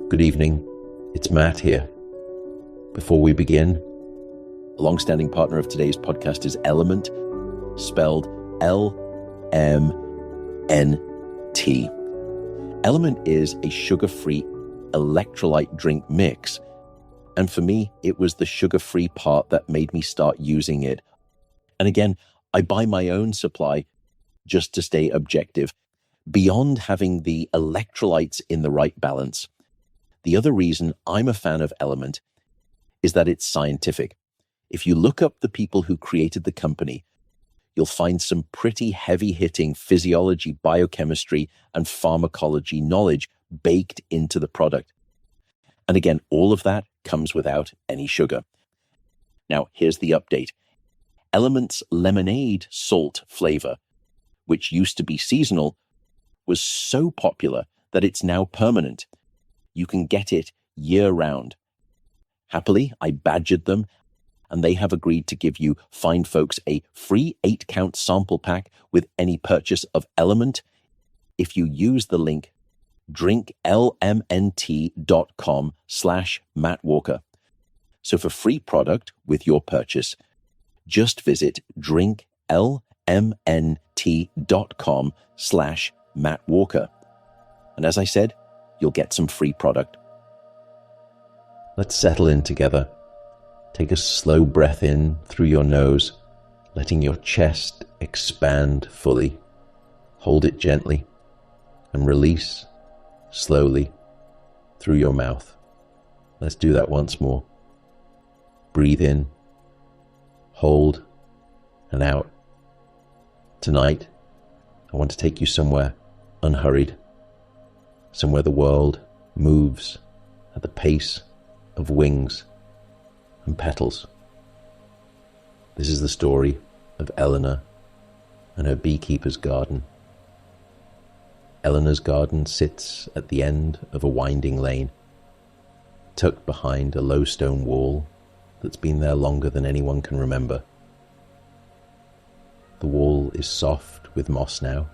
Good evening, it's Matt here. Before we begin, a long-standing partner of today's podcast is Element, spelled L-M-N-T. Element is a sugar-free electrolyte drink mix, and for me, it was the sugar-free part that made me start using it. And again, I buy my own supply just to stay objective. Beyond having the electrolytes in the right balance, the other reason I'm a fan of Element is that it's scientific. If you look up the people who created the company, you'll find some pretty heavy-hitting physiology, biochemistry, and pharmacology knowledge baked into the product. And again, all of that comes without any sugar. Now, here's the update. Element's lemonade salt flavor, which used to be seasonal, was so popular that it's now permanent. You can get it year-round. Happily, I badgered them, and they have agreed to give you fine folks a free 8-count sample pack with any purchase of Element if you use the link drinklmnt.com/mattwalker. So for free product with your purchase, just visit drinklmnt.com/mattwalker. And as I said, you'll get some free product. Let's settle in together. Take a slow breath in through your nose, letting your chest expand fully. Hold it gently and release slowly through your mouth. Let's do that once more. Breathe in, hold, and out. Tonight, I want to take you somewhere unhurried, somewhere the world moves at the pace of wings and petals. This is the story of Eleanor and her beekeeper's garden. Eleanor's garden sits at the end of a winding lane, tucked behind a low stone wall that's been there longer than anyone can remember. The wall is soft with moss now,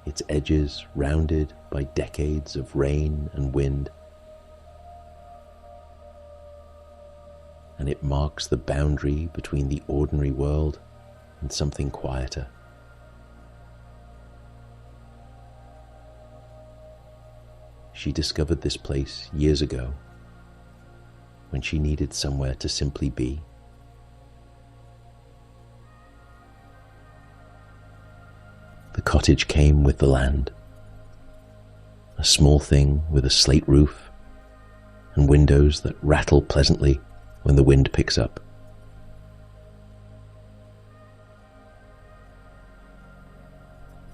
its edges rounded by decades of rain and wind, and it marks the boundary between the ordinary world and something quieter. She discovered this place years ago when she needed somewhere to simply be. The cottage came with the land, a small thing with a slate roof and windows that rattle pleasantly when the wind picks up.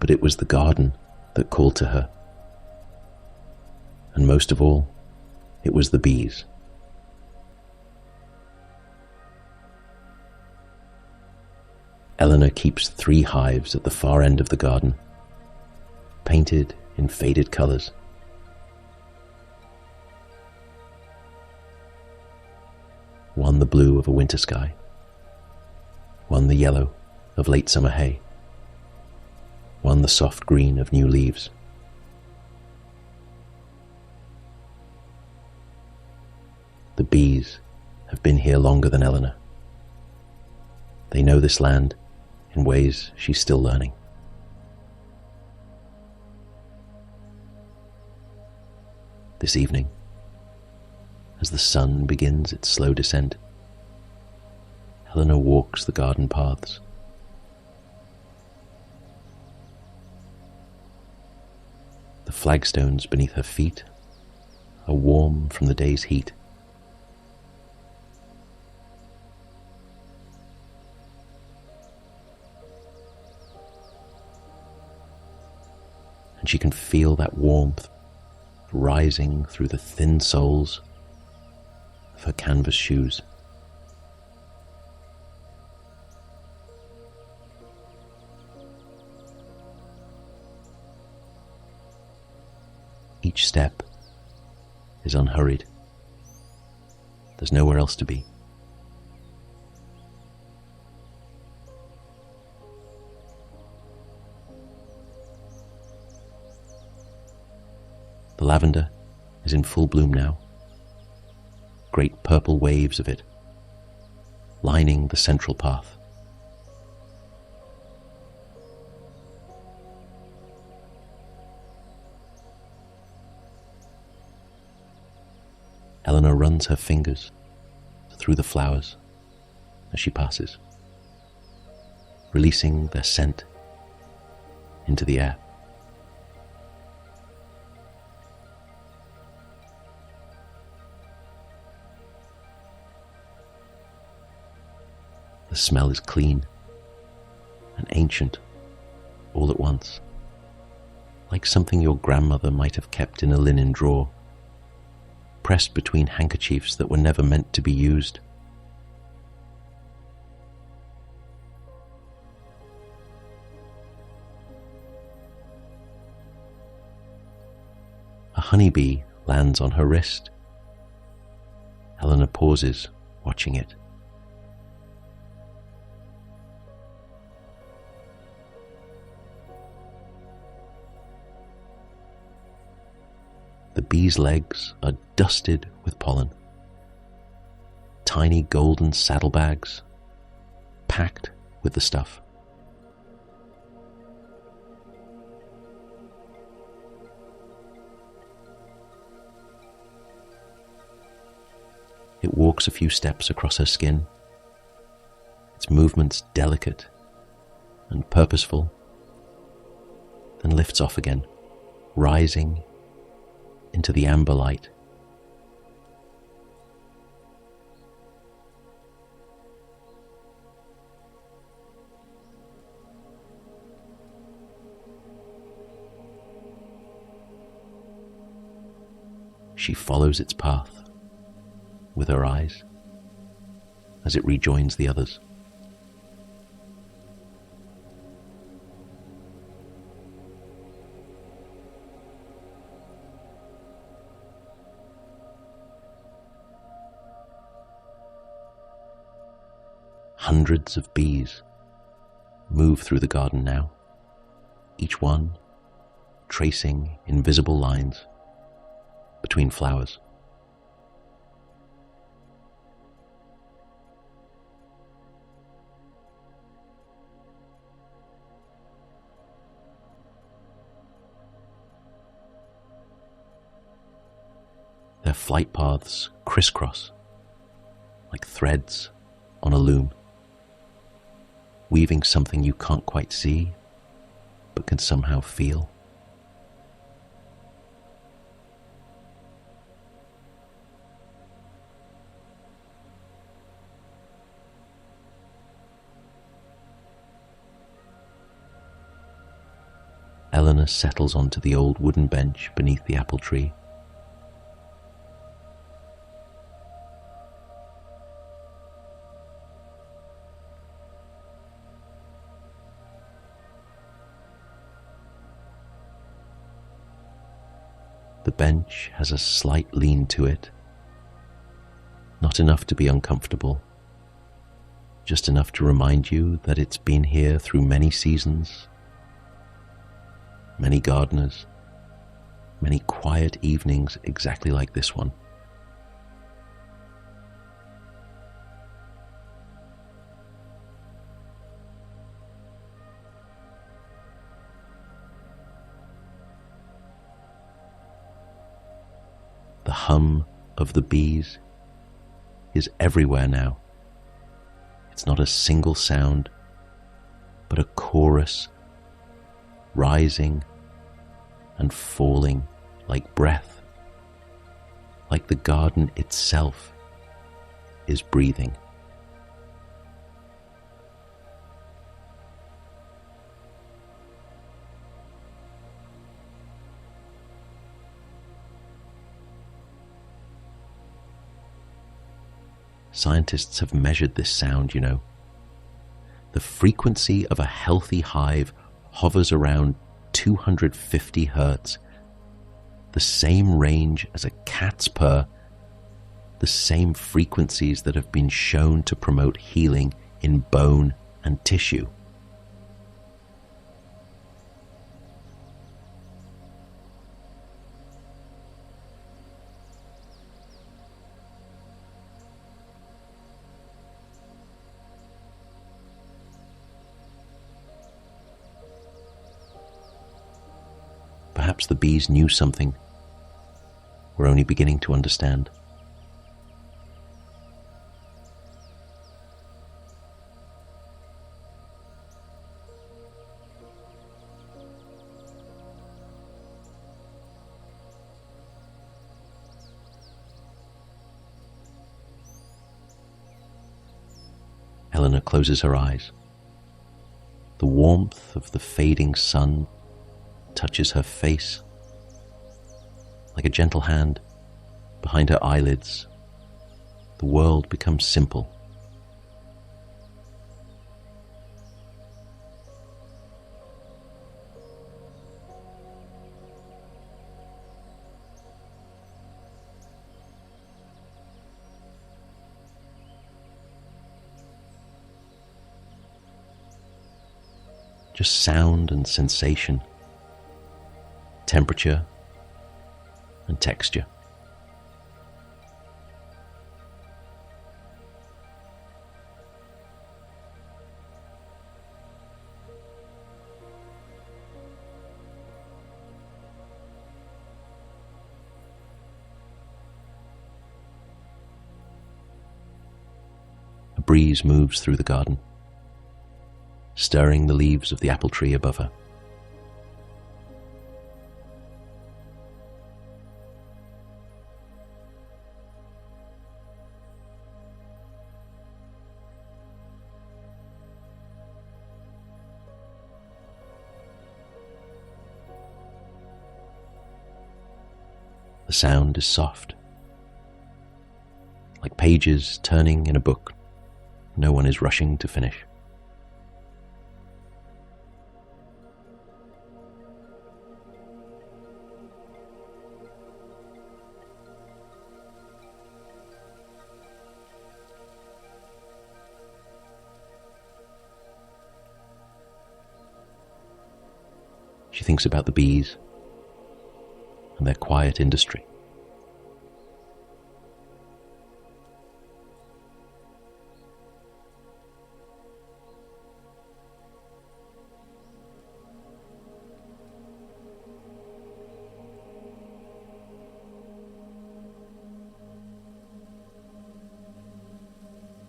But it was the garden that called to her. And most of all, it was the bees. Eleanor keeps 3 hives at the far end of the garden, painted in faded colors. One the blue of a winter sky, one the yellow of late summer hay, one the soft green of new leaves. The bees have been here longer than Eleanor. They know this land in ways she's still learning. This evening, as the sun begins its slow descent, Eleanor walks the garden paths. The flagstones beneath her feet are warm from the day's heat. And she can feel that warmth rising through the thin soles of her canvas shoes. Each step is unhurried. There's nowhere else to be. The lavender is in full bloom now. Great purple waves of it lining the central path. Eleanor runs her fingers through the flowers as she passes, releasing their scent into the air. The smell is clean and ancient all at once, like something your grandmother might have kept in a linen drawer, pressed between handkerchiefs that were never meant to be used. A honeybee lands on her wrist. Eleanor pauses, watching it. The bee's legs are dusted with pollen. Tiny golden saddlebags packed with the stuff. It walks a few steps across her skin, its movements delicate and purposeful, then lifts off again, rising into the amber light. She follows its path with her eyes as it rejoins the others. Hundreds of bees move through the garden now, each one tracing invisible lines between flowers. Their flight paths crisscross like threads on a loom, weaving something you can't quite see, but can somehow feel. Eleanor settles onto the old wooden bench beneath the apple tree. The bench has a slight lean to it, not enough to be uncomfortable, just enough to remind you that it's been here through many seasons, many gardeners, many quiet evenings exactly like this one. The hum of the bees is everywhere now. It's not a single sound, but a chorus, rising and falling like breath, like the garden itself is breathing. Scientists have measured this sound, you know. The frequency of a healthy hive hovers around 250 hertz, the same range as a cat's purr, the same frequencies that have been shown to promote healing in bone and tissue. perhaps the bees knew something we're only beginning to understand. Eleanor closes her eyes. The warmth of the fading sun touches her face. Like a gentle hand behind her eyelids, the world becomes simple. Just sound and sensation, temperature and texture. A breeze moves through the garden, stirring the leaves of the apple tree above her. The sound is soft, like pages turning in a book no one is rushing to finish. She thinks about the bees and their quiet industry.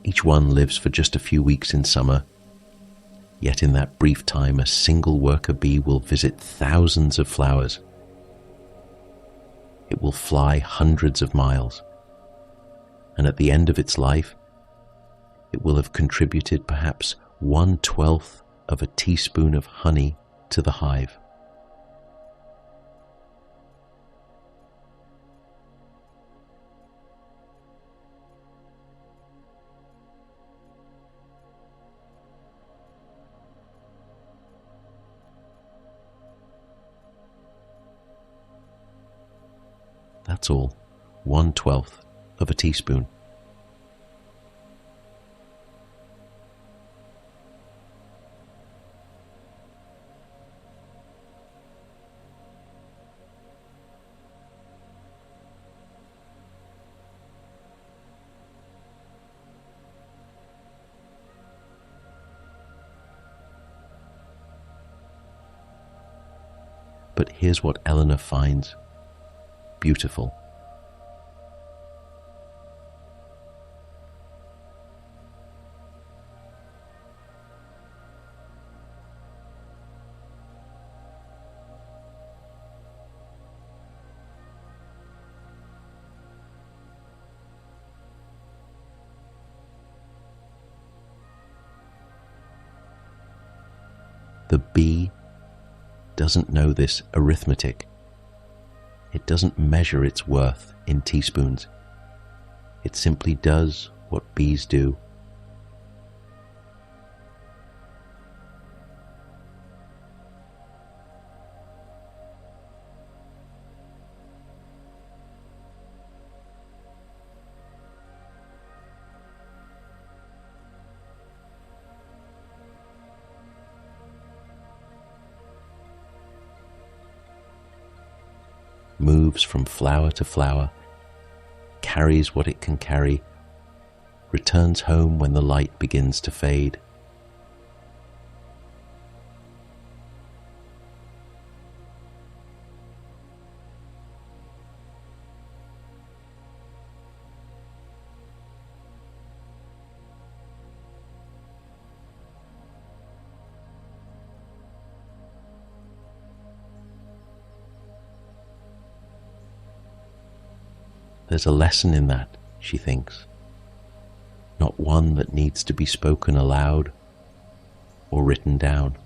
Each one lives for just a few weeks in summer, yet in that brief time a single worker bee will visit thousands of flowers. It will fly hundreds of miles, and at the end of its life, it will have contributed perhaps 1/12 of a teaspoon of honey to the hive. That's all, 1/12 of a teaspoon. But here's what Eleanor finds beautiful. The bee doesn't know this arithmetic. It doesn't measure its worth in teaspoons. It simply does what bees do. Moves from flower to flower, carries what it can carry, returns home when the light begins to fade. There's a lesson in that, she thinks, not one that needs to be spoken aloud or written down.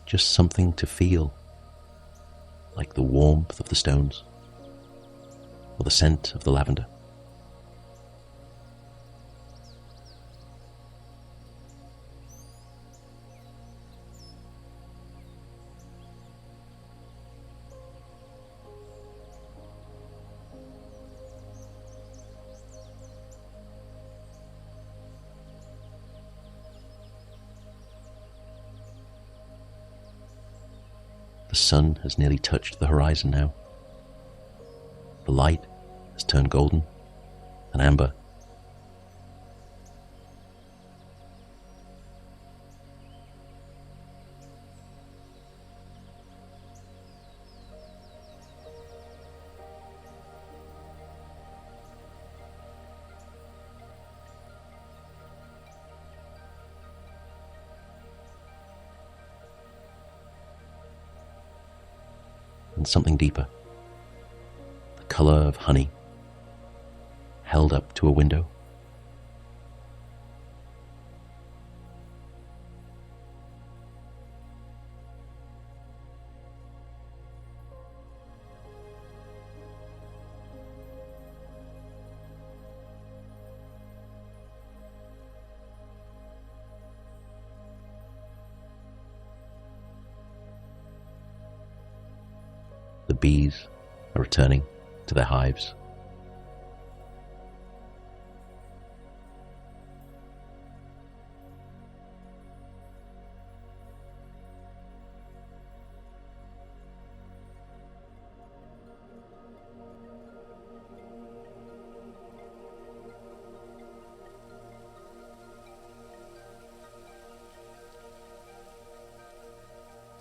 Just something to feel, like the warmth of the stones or the scent of the lavender. The sun has nearly touched the horizon now. The light has turned golden and amber. And something deeper, the color of honey held up to a window. The bees are returning to their hives.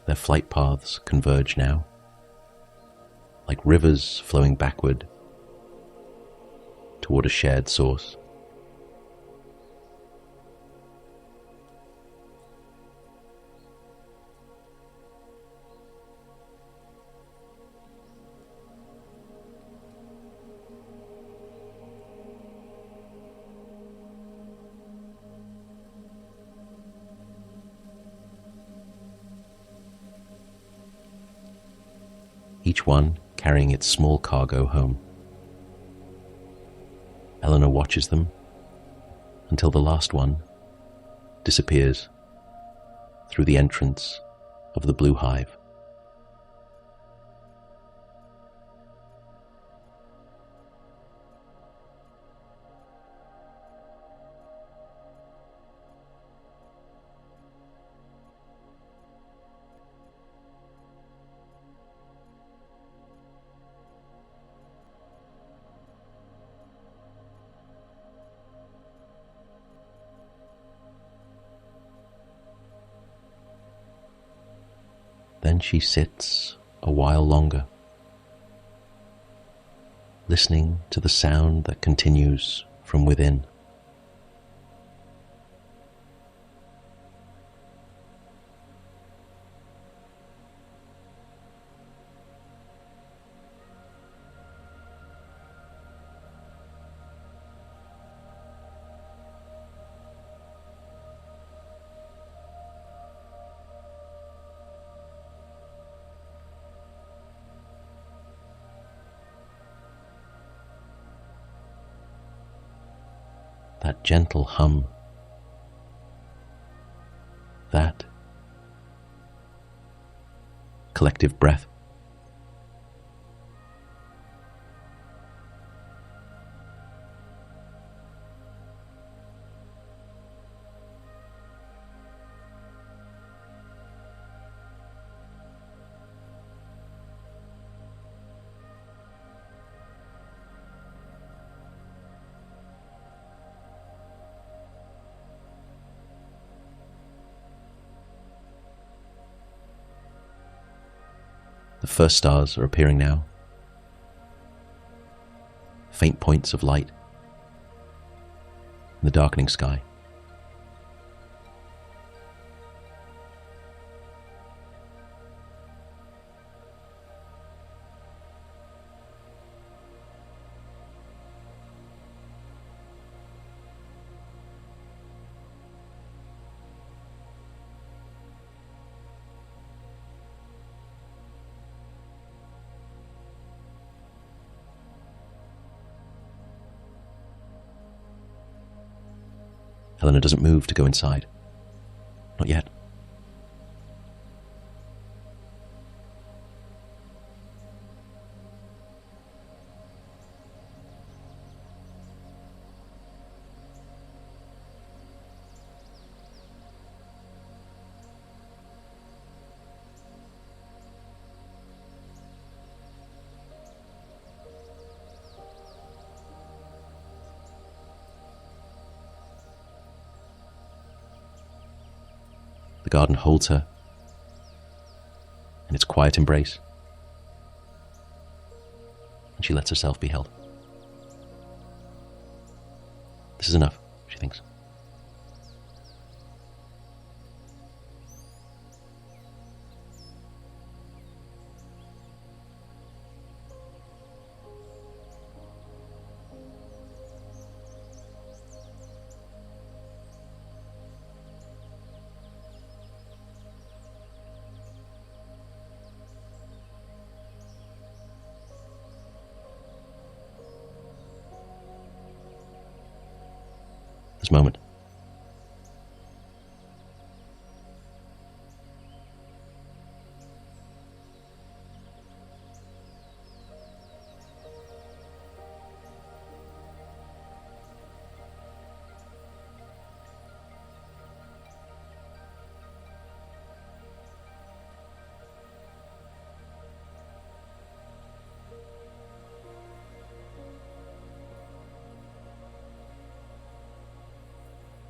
Their flight paths converge now, like rivers flowing backward toward a shared source. Each one carrying its small cargo home. Eleanor watches them until the last one disappears through the entrance of the blue hive. Then she sits a while longer, listening to the sound that continues from within. That gentle hum, that collective breath. The first stars are appearing now. Faint points of light in the darkening sky. Eleanor doesn't move to go inside. Not yet. The garden holds her in its quiet embrace, and she lets herself be held. This is enough, she thinks. This moment.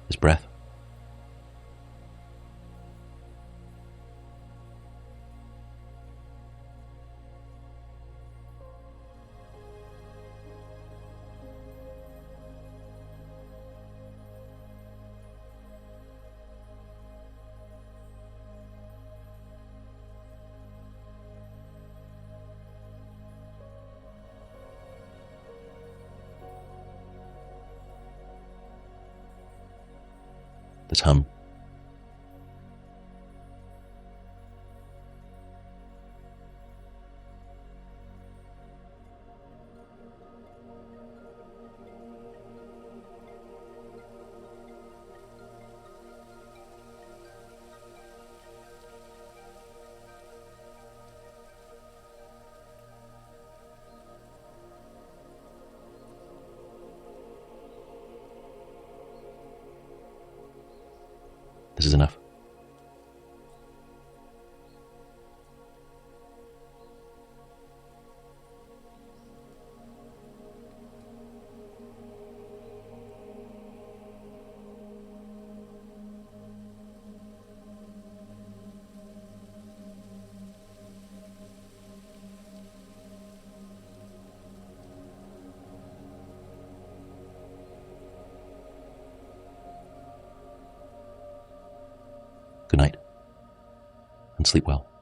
This breath. This hum. This is enough. Good night, and sleep well.